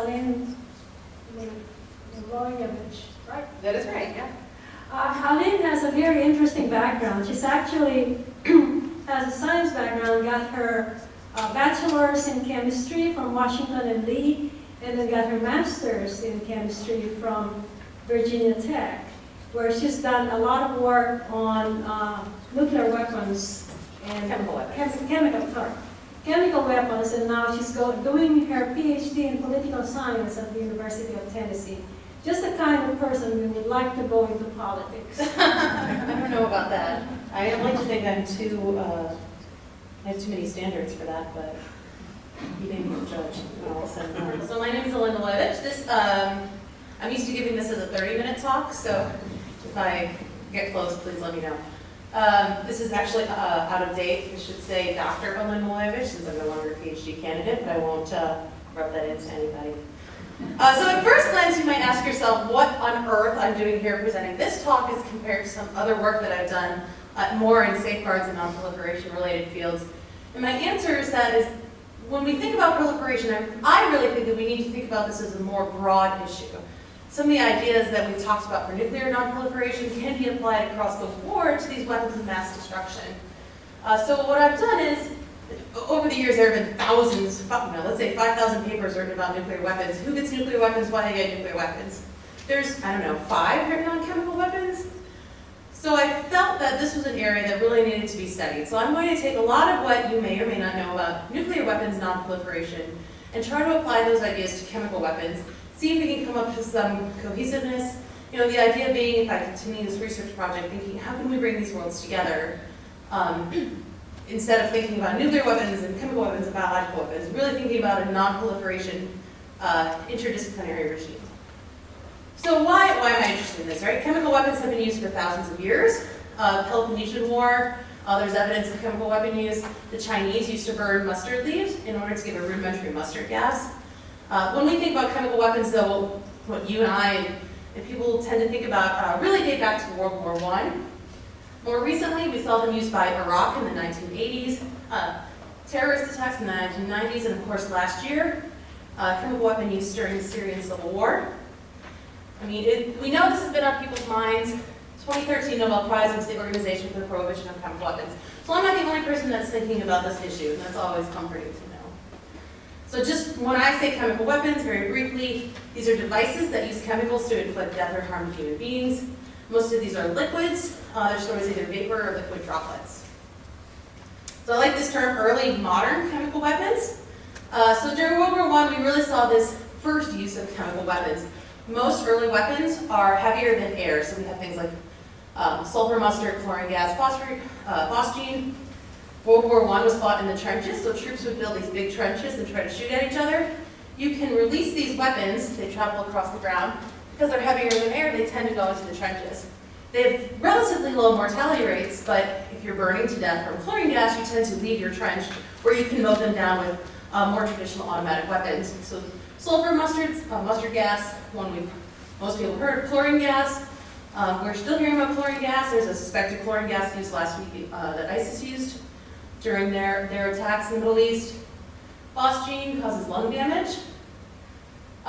Allyn Milojevich, right? That is right, yeah. Allyn has a very interesting background. She's actually has a science background, got her bachelor's in chemistry from Washington and Lee, and then got her master's in chemistry from Virginia Tech, where she's done a lot of work on nuclear weapons and Chemical weapons. Chemical weapons, and now she's doing her PhD in political science at the University of Tennessee. Just the kind of person who would like to go into politics. I don't know about that. I like to think I have too many standards for that, but you didn't even judge when all said and done. So my name is Allyn Milojevich. I'm used to giving this as a 30-minute talk, so if I get close, please let me know. This is actually out of date. It should say Dr. Allyn Milojevich, since I'm no longer a PhD candidate, but I won't rub that into anybody. So at first glance, you might ask yourself what on earth I'm doing here presenting this talk as compared to some other work that I've done more in safeguards and non-proliferation related fields. And my answer is that when we think about proliferation, I really think that we need to think about this as a more broad issue. Some of the ideas that we've talked about for nuclear non-proliferation can be applied across the board to these weapons of mass destruction. So what I've done is, over the years there have been thousands, let's say 5,000 papers written about nuclear weapons. Who gets nuclear weapons? Why they get nuclear weapons? There's, 5 written on chemical weapons. So I felt that this was an area that really needed to be studied. So I'm going to take a lot of what you may or may not know about nuclear weapons non-proliferation and try to apply those ideas to chemical weapons, see if we can come up with some cohesiveness. The idea being, if I continue this research project, thinking how can we bring these worlds together instead of thinking about nuclear weapons and chemical weapons and biological weapons, really thinking about a non-proliferation interdisciplinary regime. So why am I interested in this, right? Chemical weapons have been used for thousands of years. Peloponnesian War, there's evidence of chemical weapon use. The Chinese used to burn mustard leaves in order to give a rudimentary mustard gas. When we think about chemical weapons, though, what you and I and people tend to think about really date back to World War I. More recently, we saw them used by Iraq in the 1980s, terrorist attacks in the 1990s, and of course last year, chemical weapon use during the Syrian civil war. We know this has been on people's minds. 2013 Nobel Prize went to the Organization for the Prohibition of Chemical Weapons. So I'm not the only person that's thinking about this issue, and that's always comforting to know. So just when I say chemical weapons, very briefly, these are devices that use chemicals to inflict death or harm to human beings. Most of these are liquids. They're stored as either vapor or liquid droplets. So I like this term, early modern chemical weapons. So during World War I, we really saw this first use of chemical weapons. Most early weapons are heavier than air, so we have things like sulfur, mustard, chlorine gas, phosgene. World War I was fought in the trenches, so troops would build these big trenches and try to shoot at each other. You can release these weapons, they travel across the ground. Because they're heavier than air, they tend to go into the trenches. They have relatively low mortality rates, but if you're burning to death from chlorine gas, you tend to leave your trench where you can mow them down with more traditional automatic weapons. So sulfur, mustard gas, one most people heard of, chlorine gas. We're still hearing about chlorine gas. There's a suspected chlorine gas used last week that ISIS used during their attacks in the Middle East. Phosgene causes lung damage.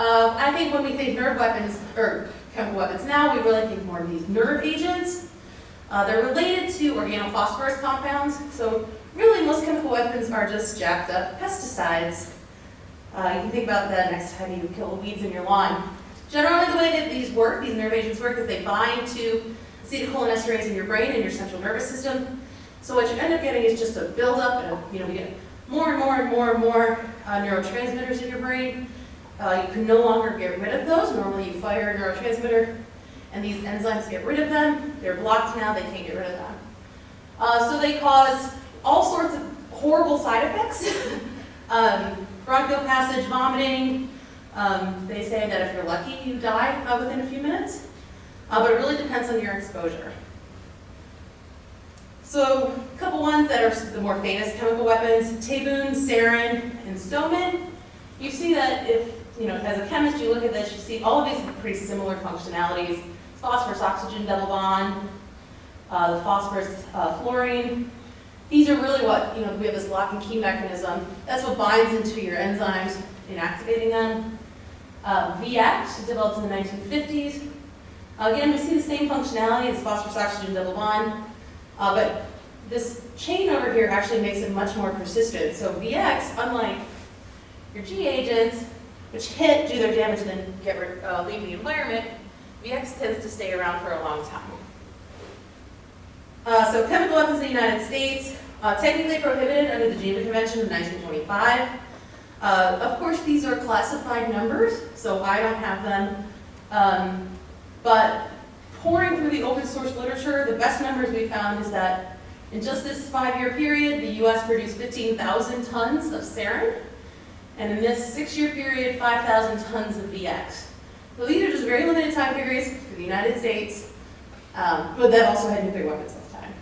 I think when we think nerve weapons, or chemical weapons now, we really think more of these nerve agents. They're related to organophosphorus compounds, so really most chemical weapons are just jacked up pesticides. You can think about that next time you kill the weeds in your lawn. Generally the way that these nerve agents work, is they bind to acetylcholinesterase in your brain and your central nervous system. So what you end up getting is just a buildup, and we get more and more and more and more neurotransmitters in your brain. You can no longer get rid of those. Normally you fire a neurotransmitter and these enzymes get rid of them. They're blocked now, they can't get rid of them. So they cause all sorts of horrible side effects. Bronchial passage, vomiting. They say that if you're lucky, you die within a few minutes. But it really depends on your exposure. So a couple ones that are the more famous chemical weapons, tabun, sarin, and stomin. You see that if, as a chemist, you look at this, you see all of these have pretty similar functionalities. Phosphorus, oxygen, double bond, the phosphorus, fluorine. These are really what, we have this lock and key mechanism. That's what binds into your enzymes in activating them. VX, developed in the 1950s. Again, we see the same functionality as phosphorus oxygen double bond, but this chain over here actually makes it much more persistent. So VX, unlike your G agents, which hit, do their damage, and then leave the environment, VX tends to stay around for a long time. So chemical weapons in the United States, technically prohibited under the Geneva Convention of 1925. Of course, these are classified numbers, so I don't have them. But pouring through the open source literature, the best numbers we found is that in just this 5-year period, the US produced 15,000 tons of sarin, and in this 6-year period, 5,000 tons of VX. So these are just very limited time periods for the United States, but that also had nuclear weapons at the time.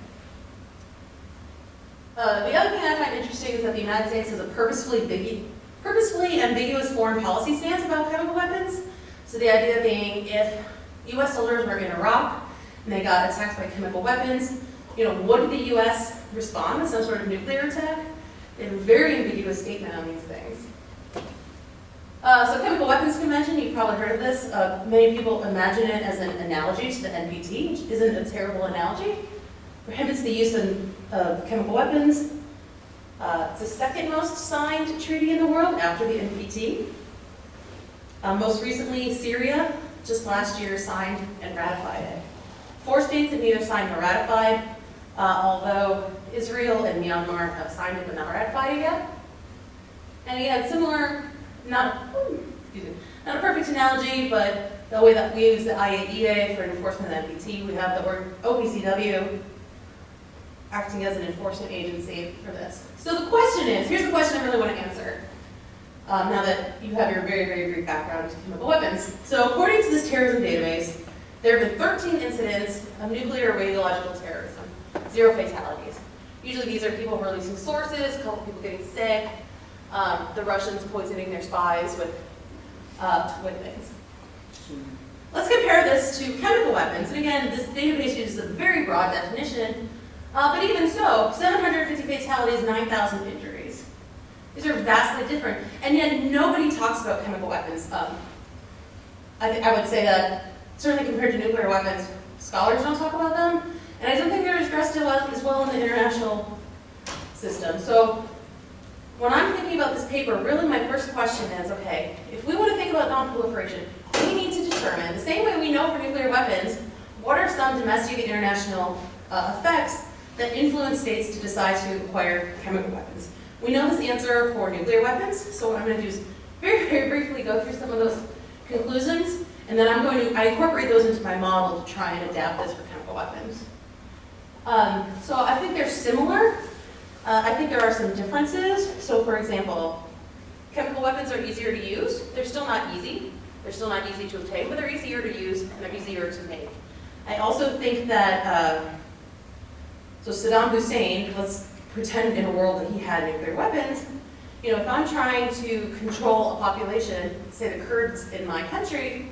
The other thing I find interesting is that the United States has a purposefully ambiguous foreign policy stance about chemical weapons. So the idea being, if US soldiers were in Iraq and they got attacked by chemical weapons, would the US respond with some sort of nuclear attack? They have a very ambiguous statement on these things. So Chemical Weapons Convention, you've probably heard of this. Many people imagine it as an analogy to the NPT, which isn't a terrible analogy. Prohibits the use of chemical weapons. It's the second most signed treaty in the world after the NPT. Most recently, Syria, just last year, signed and ratified it. 4 states have neither signed nor ratified, although Israel and Myanmar have signed it but not ratified it yet. And again, similar, not a perfect analogy, but the way that we use the IAEA for enforcement of the NPT, we have the OPCW acting as an enforcement agency for this. So the question is, here's the question I really want to answer, now that you have your very, very brief background in chemical weapons. So according to this terrorism database, there have been 13 incidents of nuclear or radiological terrorism, 0 fatalities. Usually these are people releasing sources, a couple people getting sick, the Russians poisoning their spies with things. Let's compare this to chemical weapons. And again, this database uses a very broad definition, but even so, 750 fatalities, 9,000 injuries. These are vastly different, and yet nobody talks about chemical weapons. I would say that certainly compared to nuclear weapons, scholars don't talk about them, and I don't think they're addressed as well in the international system. So when I'm thinking about this paper, really my first question is, okay, if we want to think about non-proliferation, we need to determine, the same way we know for nuclear weapons, what are some domestic and international effects that influence states to decide to acquire chemical weapons. We know this answer for nuclear weapons, so what I'm going to do is very, very briefly go through some of those conclusions, and then I incorporate those into my model to try and adapt this for chemical weapons. So I think they're similar. I think there are some differences. So for example, chemical weapons are easier to use. They're still not easy. They're still not easy to obtain, but they're easier to use and they're easier to make. I also think that, so Saddam Hussein, let's pretend in a world that he had nuclear weapons, if I'm trying to control a population, say the Kurds in my country,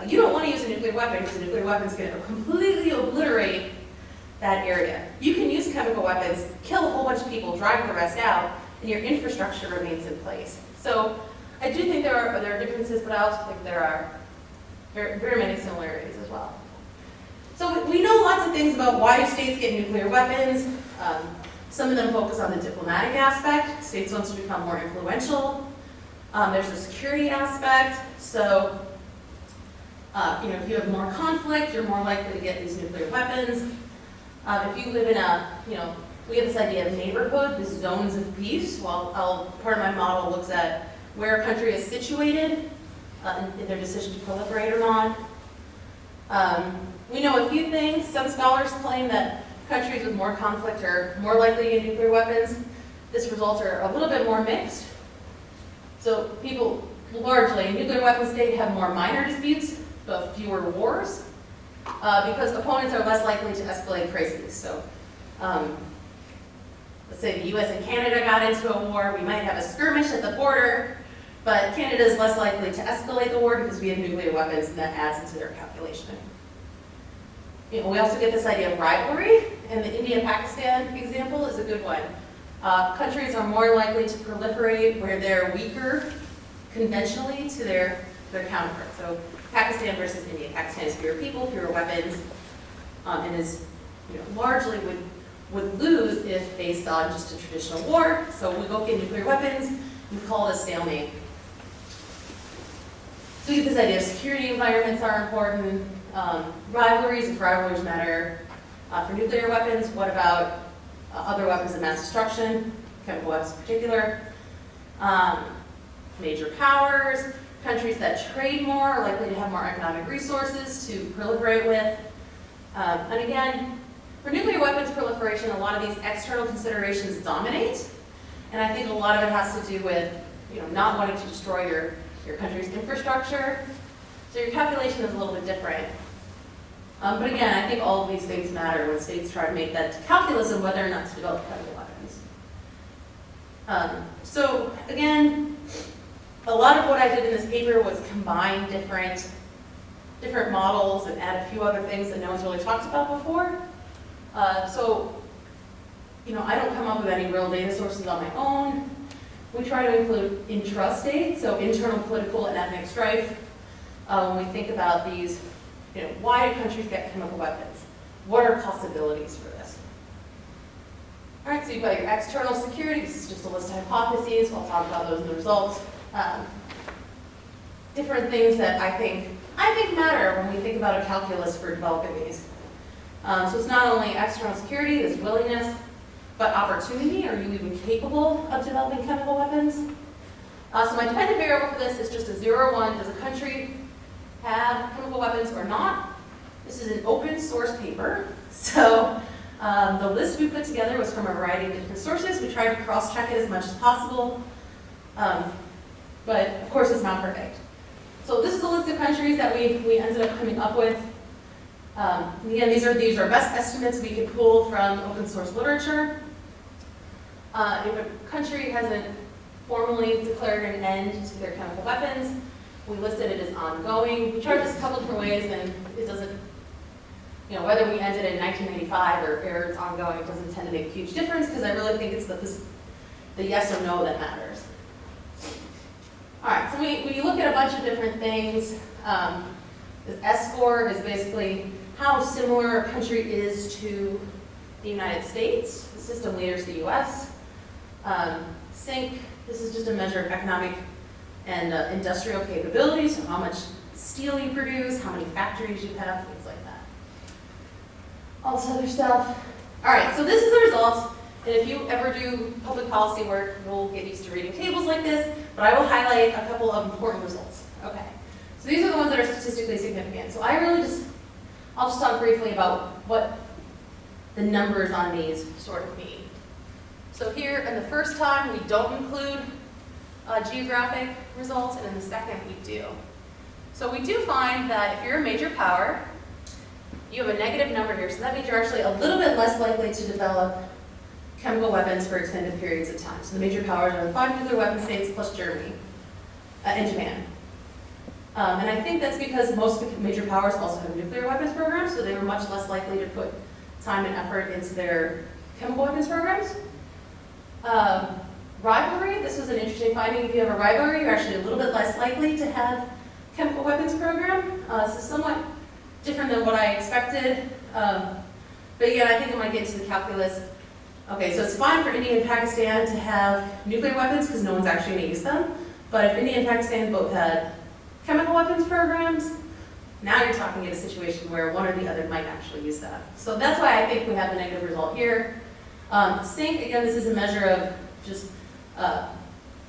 you don't want to use a nuclear weapon because a nuclear weapon is going to completely obliterate that area. You can use chemical weapons, kill a whole bunch of people, drive the rest out, and your infrastructure remains in place. So I do think there are differences, but I also think there are very, very many similarities as well. So we know lots of things about why states get nuclear weapons. Some of them focus on the diplomatic aspect. States want to become more influential. There's a security aspect. So if you have more conflict, you're more likely to get these nuclear weapons. If you live in we have this idea of neighborhood, these zones of peace. Well, part of my model looks at where a country is situated in their decision to proliferate or not. We know a few things. Some scholars claim that countries with more conflict are more likely to get nuclear weapons. This results are a little bit more mixed. So people, largely, nuclear weapons state have more minor disputes, but fewer wars, because opponents are less likely to escalate crises. So let's say the US and Canada got into a war, we might have a skirmish at the border, but Canada is less likely to escalate the war because we have nuclear weapons, and that adds into their calculation. We also get this idea of rivalry, and the India-Pakistan example is a good one. Countries are more likely to proliferate where they're weaker conventionally to their their counterpart. So Pakistan versus India. Pakistan has fewer people, fewer weapons, and is largely would lose if based on just a traditional war. So we go get nuclear weapons, we call it a stalemate. So we get this idea of security environments are important, rivalries, if rivalries matter for nuclear weapons, what about other weapons of mass destruction, chemical weapons in particular? Major powers, countries that trade more are likely to have more economic resources to proliferate with. And again, for nuclear weapons proliferation, a lot of these external considerations dominate. And I think a lot of it has to do with not wanting to destroy your country's infrastructure. So your calculation is a little bit different. But again, I think all of these things matter when states try to make that calculus of whether or not to develop chemical weapons. So again, a lot of what I did in this paper was combine different models and add a few other things that no one's really talked about before. I don't come up with any real data sources on my own. We try to include intrastate, so internal political and ethnic strife. When we think about these, why do countries get chemical weapons? What are possibilities for this? All right, so you've got your external security. This is just a list of hypotheses. I'll talk about those in the results. Different things that I think matter when we think about a calculus for developing these. So it's not only external security, there's willingness, but opportunity. Are you even capable of developing chemical weapons? So my dependent variable for this is just a 0 or 1. Does a country have chemical weapons or not? This is an open source paper. So the list we put together was from a variety of different sources. We tried to cross-check it as much as possible. But of course it's not perfect. So this is a list of countries that we ended up coming up with. Again, these are best estimates we could pull from open source literature. If a country hasn't formally declared an end to their chemical weapons, we listed it as ongoing. We tried this a couple different ways, and it doesn't, whether we ended in 1995 or it's ongoing, it doesn't tend to make a huge difference, because I really think it's the yes or no that matters. All right, so we look at a bunch of different things. This S-score is basically how similar a country is to the United States. The system leader is the US. SYNC, this is just a measure of economic and industrial capabilities, so how much steel you produce, how many factories you have, things like that. All this other stuff. All right, so this is the results. And if you ever do public policy work, you'll get used to reading tables like this, but I will highlight a couple of important results. Okay, so these are the ones that are statistically significant. So I'll just talk briefly about what the numbers on these sort of mean. So here, in the first time, we don't include geographic results, and in the second, we do. So we do find that if you're a major power, you have a negative number here, so that means you're actually a little bit less likely to develop chemical weapons for extended periods of time. So the major powers are the 5 nuclear weapon states plus Germany and Japan. And I think that's because most of the major powers also have nuclear weapons programs, so they were much less likely to put time and effort into their chemical weapons programs. Rivalry, this was an interesting finding. If you have a rivalry, you're actually a little bit less likely to have chemical weapons program. So somewhat different than what I expected. But again, I think I'm going to get into the calculus. Okay, so it's fine for India and Pakistan to have nuclear weapons because no one's actually going to use them. But if India and Pakistan both had chemical weapons programs, now you're talking in a situation where one or the other might actually use that. So that's why I think we have the negative result here. SYNC, again, this is a measure of just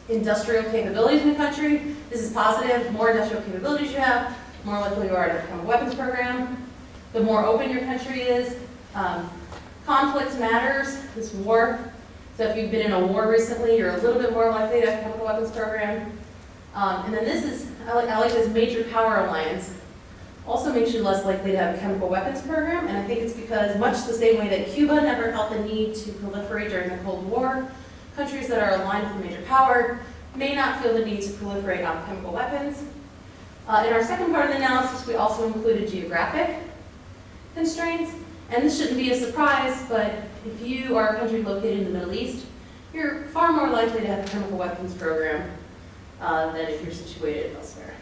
industrial capabilities in the country. This is positive. The more industrial capabilities you have, the more likely you are to become a weapons program. The more open your country is. Conflict matters, this war. So if you've been in a war recently, you're a little bit more likely to have a chemical weapons program. And then this is, I like this major power alliance. Also makes you less likely to have a chemical weapons program, and I think it's because much the same way that Cuba never felt the need to proliferate during the Cold War, countries that are aligned with a major power may not feel the need to proliferate on chemical weapons. In our second part of the analysis, we also included geographic constraints, and this shouldn't be a surprise, but if you are a country located in the Middle East, you're far more likely to have a chemical weapons program than if you're situated elsewhere.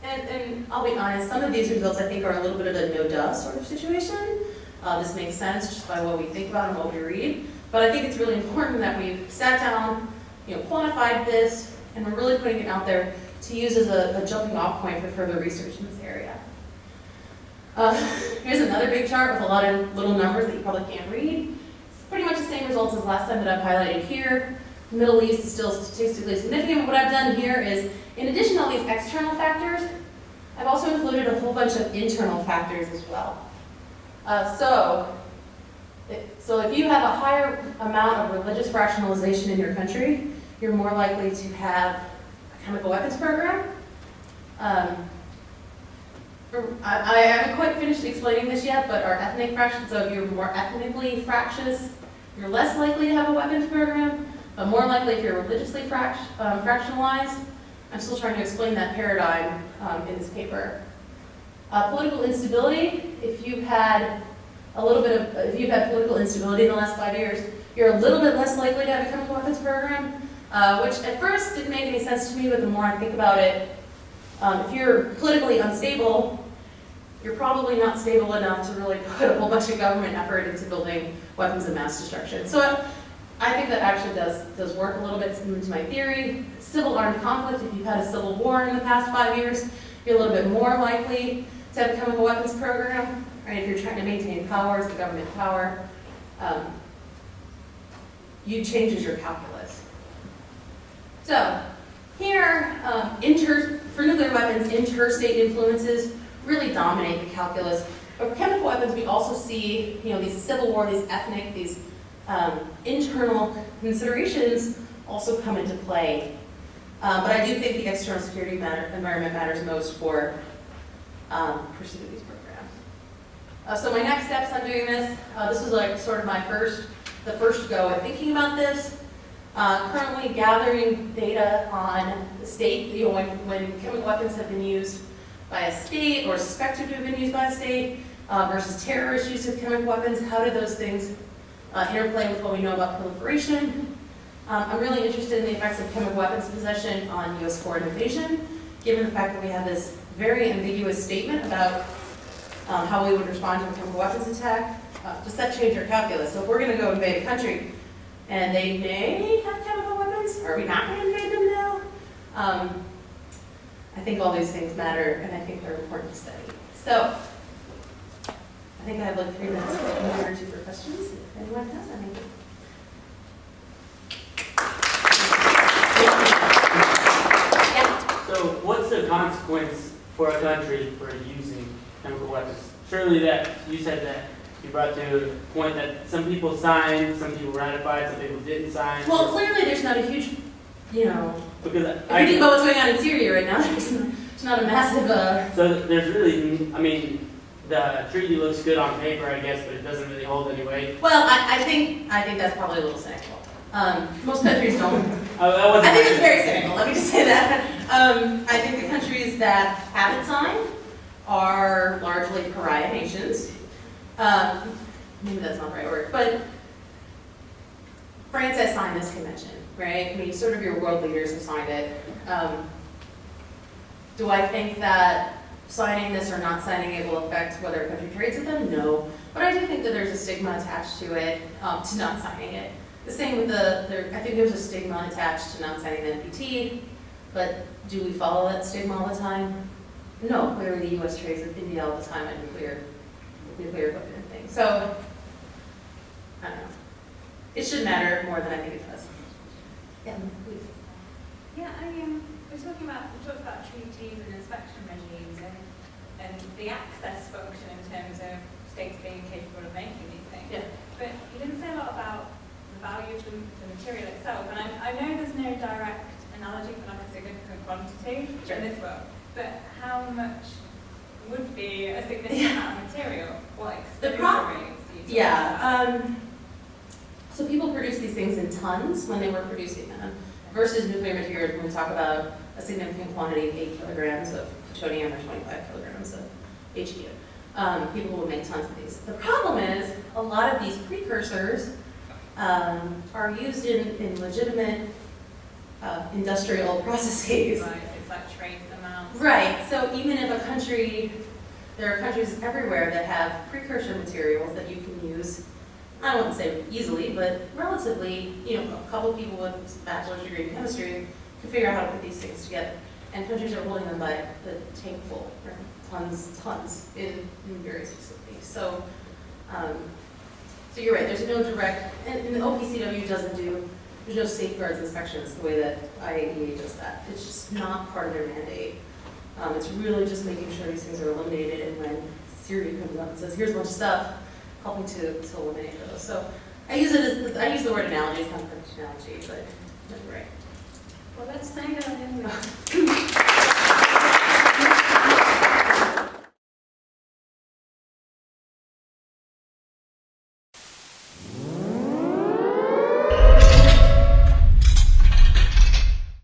And I'll be honest, some of these results I think are a little bit of a no-duh sort of situation. This makes sense just by what we think about and what we read. But I think it's really important that we've sat down, quantified this, and we're really putting it out there to use as a jumping off point for further research in this area. Here's another big chart with a lot of little numbers that you probably can't read. It's pretty much the same results as last time that I've highlighted here. The Middle East is still statistically significant, but what I've done here is, in addition to all these external factors, I've also included a whole bunch of internal factors as well. So if you have a higher amount of religious fractionalization in your country, you're more likely to have a chemical weapons program. I haven't quite finished explaining this yet, but our ethnic fraction, so if you're more ethnically fractious, you're less likely to have a weapons program, but more likely if you're religiously fractionalized. I'm still trying to explain that paradigm in this paper. Political instability, if you've had political instability in the last 5 years, you're a little bit less likely to have a chemical weapons program, which at first didn't make any sense to me, but the more I think about it, if you're politically unstable, you're probably not stable enough to really put a whole bunch of government effort into building weapons of mass destruction. So I think that actually does work a little bit into my theory. Civil armed conflict, if you've had a civil war in the past 5 years, you're a little bit more likely to have a chemical weapons program, right? If you're trying to maintain power as the government power, you changes your calculus. So here, for nuclear weapons, interstate influences really dominate the calculus. But for chemical weapons, we also see, these civil war, these ethnic, these internal considerations also come into play. But I do think the external security environment matters most for pursuit of these programs. So my next steps on doing this, this was like sort of the first go at thinking about this. Currently gathering data on the state, when chemical weapons have been used by a state or suspected to have been used by a state versus terrorist use of chemical weapons, how do those things interplay with what we know about proliferation? I'm really interested in the effects of chemical weapons possession on U.S. foreign invasion, given the fact that we have this very ambiguous statement about how we would respond to a chemical weapons attack. Does that change our calculus? So if we're going to go invade a country and they may have chemical weapons, are we not going to invade them now? I think all these things matter, and I think they're important to study. So I think I have like 3 minutes or 2 for questions. If anyone has any. So what's the consequence for a country for using chemical weapons? Surely that, you said that you brought to the point that some people signed, some people ratified, some people didn't sign. Well, clearly there's not a huge, because if you think about what's going on in Syria right now, there's not a massive... So there's really, the treaty looks good on paper, I guess, but it doesn't really hold any weight. Well, I think that's probably a little cynical. Most countries don't. I think it's very cynical, let me just say that. I think the countries that haven't signed are largely pariah nations. Maybe that's not the right word, but France has signed this convention, right? Sort of your world leaders have signed it. Do I think that signing this or not signing it will affect whether a country trades with them? No. But I do think that there's a stigma attached to it, to not signing it. The same with I think there's a stigma attached to not signing the NPT, but do we follow that stigma all the time? No, clearly the U.S. trades with India all the time on nuclear equipment and things. So, I don't know. It should matter more than I think it does. Yeah, please. Yeah, we talked about treaties and inspection regimes and the access function in terms of states being capable of making these things. Yeah. But you didn't say a lot about the value of the material itself. And I know there's no direct analogy for like a significant quantity in this book, but how much would be a significant amount of material? What exposure rates do you talk about? So people produce these things in tons when they were producing them, versus nuclear materials when we talk about a significant quantity of 8 kilograms of plutonium or 25 kilograms of HU. People will make tons of these. The problem is a lot of these precursors are used in legitimate industrial processes. Right, it's like trace amounts. Right, so you country, there are countries everywhere that have precursor materials that you can use. I don't want to say easily, but relatively, a couple people with a bachelor's degree in chemistry can figure out how to put these things together. And countries are holding them by the tankful, or tons in various facilities. So, so you're right, there's no direct, and the OPCW doesn't do, there's no safeguards inspections the way that IAEA does that. It's just not part of their mandate. It's really just making sure these things are eliminated, and when Siri comes up and says, here's a bunch of stuff, helping to eliminate those. So I use the word analogy, it's not a perfect analogy, but that's right. Well, let's thank Allyn.